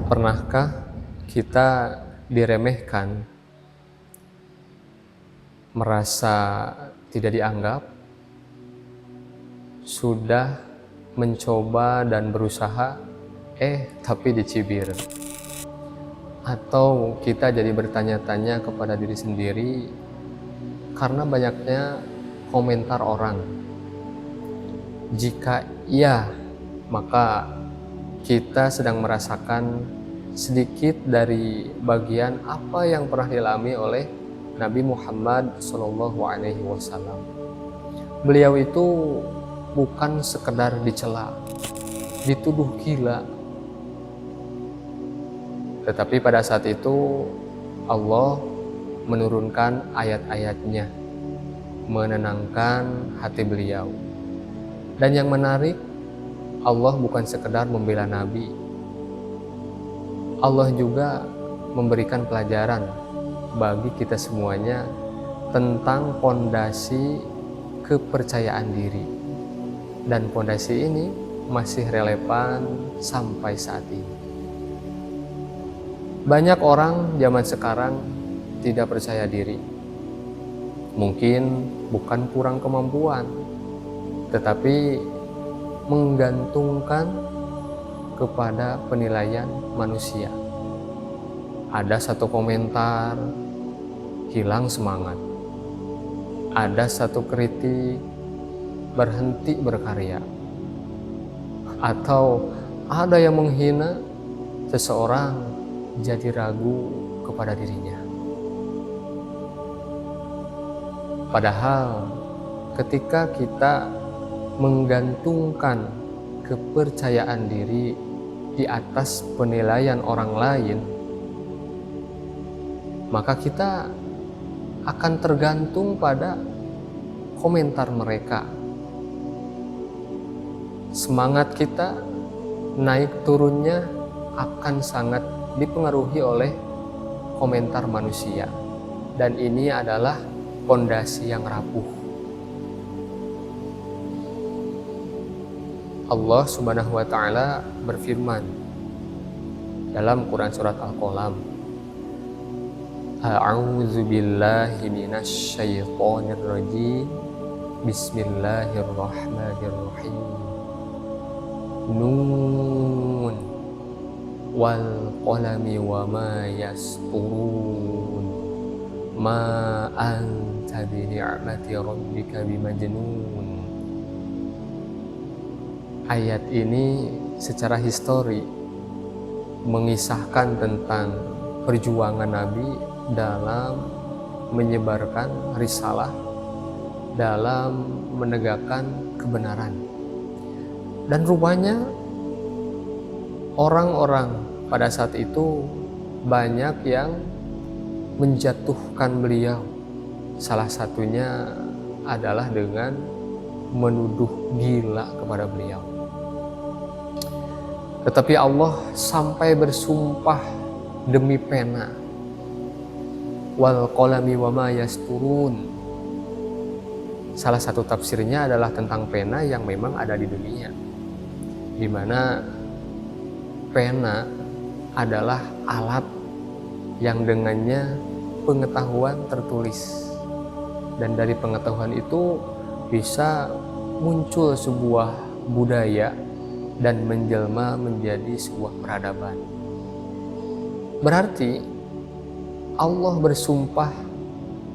Pernahkah kita diremehkan, merasa tidak dianggap, sudah mencoba dan berusaha, tapi dicibir? Atau kita jadi bertanya-tanya kepada diri sendiri karena banyaknya komentar orang? Jika iya, maka kita sedang merasakan sedikit dari bagian apa yang pernah dialami oleh Nabi Muhammad SAW. Beliau itu bukan sekedar dicela, dituduh gila, tetapi pada saat itu Allah menurunkan ayat-ayatnya, menenangkan hati beliau. Dan yang menarik, Allah bukan sekedar membela Nabi, Allah juga memberikan pelajaran bagi kita semuanya tentang pondasi kepercayaan diri. Dan pondasi ini masih relevan sampai saat ini. Banyak orang zaman sekarang tidak percaya diri. Mungkin bukan kurang kemampuan, tetapi menggantungkan kepada penilaian manusia. Ada satu komentar, hilang semangat. Ada satu kritik, berhenti berkarya. Atau ada yang menghina, seseorang jadi ragu kepada dirinya. Padahal ketika kita menggantungkan kepercayaan diri di atas penilaian orang lain, maka kita akan tergantung pada komentar mereka. Semangat kita naik turunnya akan sangat dipengaruhi oleh komentar manusia, dan ini adalah pondasi yang rapuh. Allah Subhanahu wa Ta'ala berfirman dalam Quran surat Al-Qalam, A'udzu billahi minasy syaithanir rajim. Bismillahirrahmanirrahim. Nun wal qalami wa ma yasturun. Ma anta bi ni'mati rabbika bimajnun. Ayat ini secara histori mengisahkan tentang perjuangan Nabi dalam menyebarkan risalah, dalam menegakkan kebenaran. Dan rupanya orang-orang pada saat itu banyak yang menjatuhkan beliau. Salah satunya adalah dengan menuduh gila kepada beliau. Tetapi Allah sampai bersumpah demi pena, wal qalami wa ma yasturun. Salah satu tafsirnya adalah tentang pena yang memang ada di dunia, di mana pena adalah alat yang dengannya pengetahuan tertulis, dan dari pengetahuan itu bisa muncul sebuah budaya dan menjelma menjadi sebuah peradaban. Berarti Allah bersumpah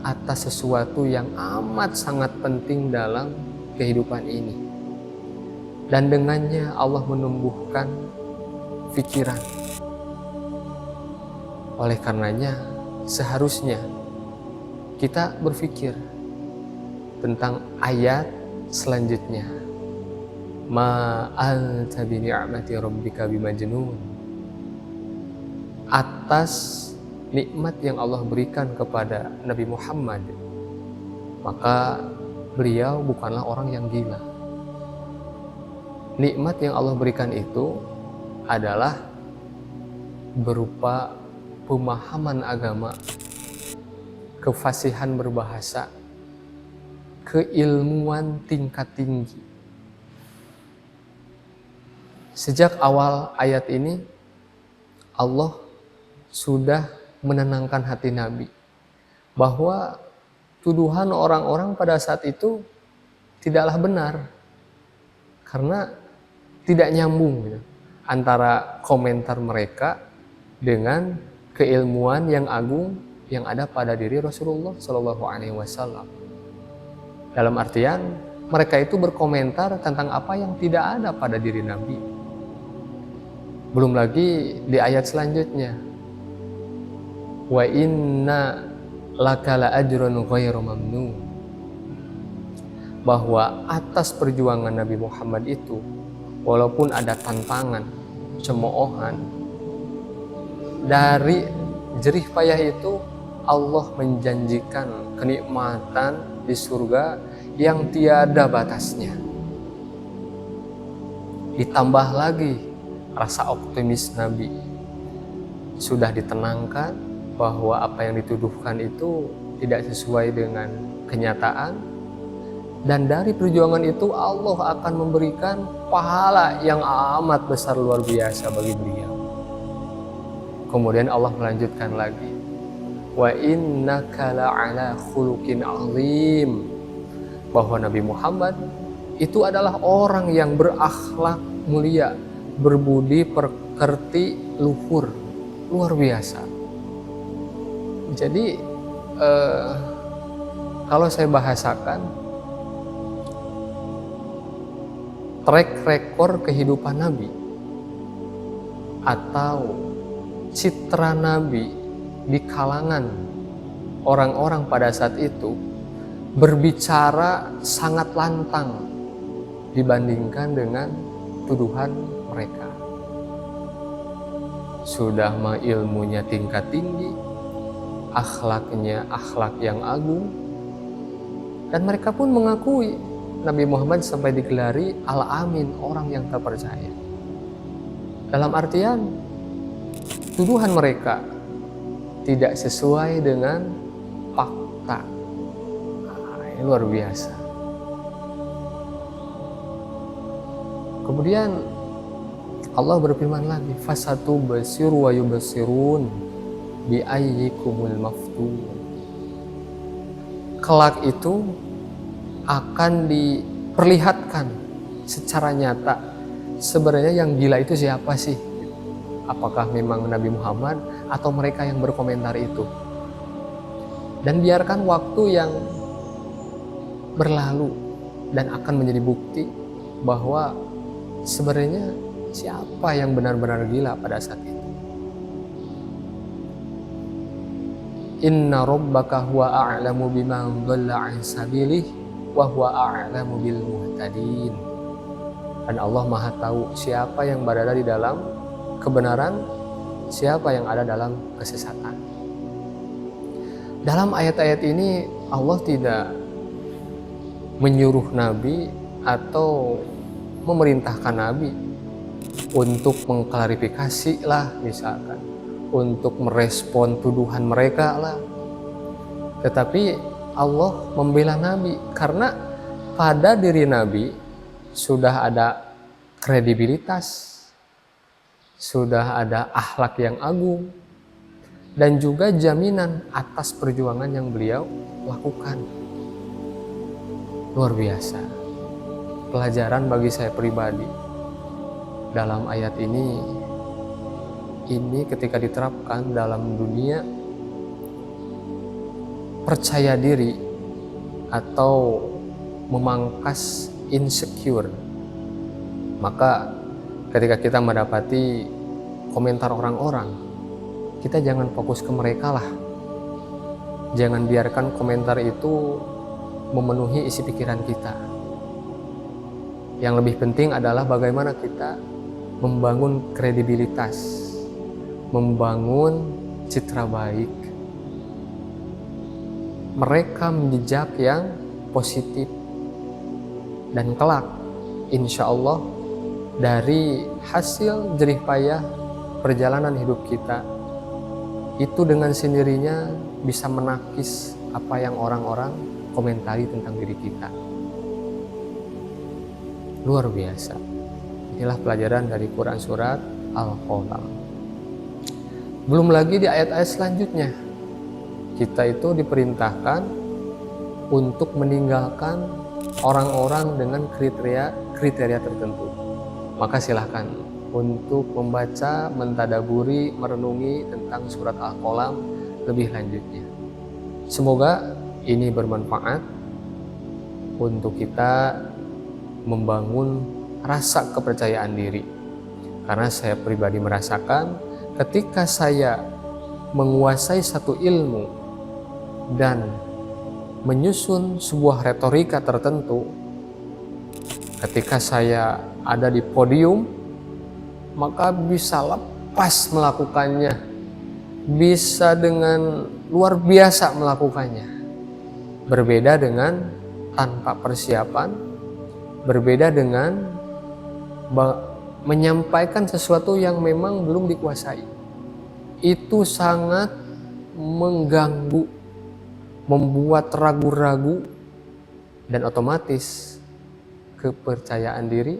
atas sesuatu yang amat sangat penting dalam kehidupan ini, dan dengannya Allah menumbuhkan pikiran. Oleh karenanya seharusnya kita berpikir tentang ayat selanjutnya, ma anta bi ni'mati rabbika bimajnun. Atas nikmat yang Allah berikan kepada Nabi Muhammad, maka beliau bukanlah orang yang gila. Nikmat yang Allah berikan itu adalah berupa pemahaman agama, kefasihan berbahasa, keilmuan tingkat tinggi. Sejak awal ayat ini Allah sudah menenangkan hati Nabi bahwa tuduhan orang-orang pada saat itu tidaklah benar, karena tidak nyambung gitu, antara komentar mereka dengan keilmuan yang agung yang ada pada diri Rasulullah Shallallahu Alaihi Wasallam. Dalam artian mereka itu berkomentar tentang apa yang tidak ada pada diri Nabi. Belum lagi di ayat selanjutnya, wa inna laka la ajrun ghairu mamnun, bahwa atas perjuangan Nabi Muhammad itu, walaupun ada tantangan, cemoohan, dari jerih payah itu Allah menjanjikan kenikmatan di surga yang tiada batasnya. Ditambah lagi rasa optimis Nabi, sudah ditenangkan bahwa apa yang dituduhkan itu tidak sesuai dengan kenyataan, dan dari perjuangan itu Allah akan memberikan pahala yang amat besar luar biasa bagi beliau. Kemudian Allah melanjutkan lagi, wa innaka la'ala khuluqin azim, bahwa Nabi Muhammad itu adalah orang yang berakhlak mulia, berbudi pekerti luhur, luar biasa. Jadi kalau saya bahasakan track record kehidupan Nabi atau citra Nabi di kalangan orang-orang pada saat itu berbicara sangat lantang dibandingkan dengan tuduhan mereka. Sudah mah ilmunya tingkat tinggi, akhlaknya akhlak yang agung, dan mereka pun mengakui Nabi Muhammad sampai digelari Al-Amin, orang yang terpercaya. Dalam artian tuduhan mereka tidak sesuai dengan fakta. Ini luar biasa. Kemudian Allah berfirman lagi, fasatu basiru wa yubasirun bi ayyikumul maftun. Kelak itu akan diperlihatkan secara nyata sebenarnya yang gila itu siapa sih? Apakah memang Nabi Muhammad atau mereka yang berkomentar itu? Dan biarkan waktu yang berlalu dan akan menjadi bukti bahwa sebenarnya siapa yang benar-benar gila pada saat itu. Inna rabbaka huwa a'lamu biman dhalla 'an sabilihi wa huwa a'lamu bil muhtadin. Dan Allah Maha tahu siapa yang berada di dalam kebenaran, siapa yang ada dalam kesesatan. Dalam ayat-ayat ini Allah tidak menyuruh Nabi atau memerintahkan Nabi untuk mengklarifikasi lah, misalkan untuk merespon tuduhan mereka lah. Tetapi Allah membela Nabi karena pada diri Nabi sudah ada kredibilitas, sudah ada akhlak yang agung, dan juga jaminan atas perjuangan yang beliau lakukan. Luar biasa. Pelajaran bagi saya pribadi dalam ayat ini ketika diterapkan dalam dunia percaya diri atau memangkas insecure, maka ketika kita mendapati komentar orang-orang, kita jangan fokus ke mereka lah. Jangan biarkan komentar itu memenuhi isi pikiran kita. Yang lebih penting adalah bagaimana kita membangun kredibilitas, membangun citra baik. Mereka menjejak yang positif, dan kelak insya Allah dari hasil jerih payah perjalanan hidup kita itu dengan sendirinya bisa menakis apa yang orang-orang komentari tentang diri kita. Luar biasa. Inilah pelajaran dari Quran surat Al-Qalam. Belum lagi di ayat-ayat selanjutnya, kita itu diperintahkan untuk meninggalkan orang-orang dengan kriteria tertentu. Maka silahkan untuk membaca, mentadaburi, merenungi tentang surat Al-Qalam lebih lanjutnya. Semoga ini bermanfaat untuk kita membangun rasa kepercayaan diri. Karena saya pribadi merasakan ketika saya menguasai satu ilmu dan menyusun sebuah retorika tertentu, ketika saya ada di podium, maka bisa lepas melakukannya, bisa dengan luar biasa melakukannya. Berbeda dengan tanpa persiapan, berbeda dengan menyampaikan sesuatu yang memang belum dikuasai. Itu sangat mengganggu, membuat ragu-ragu, dan otomatis kepercayaan diri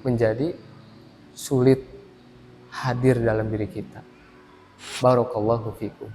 menjadi sulit hadir dalam diri kita. Barakallahu fikum.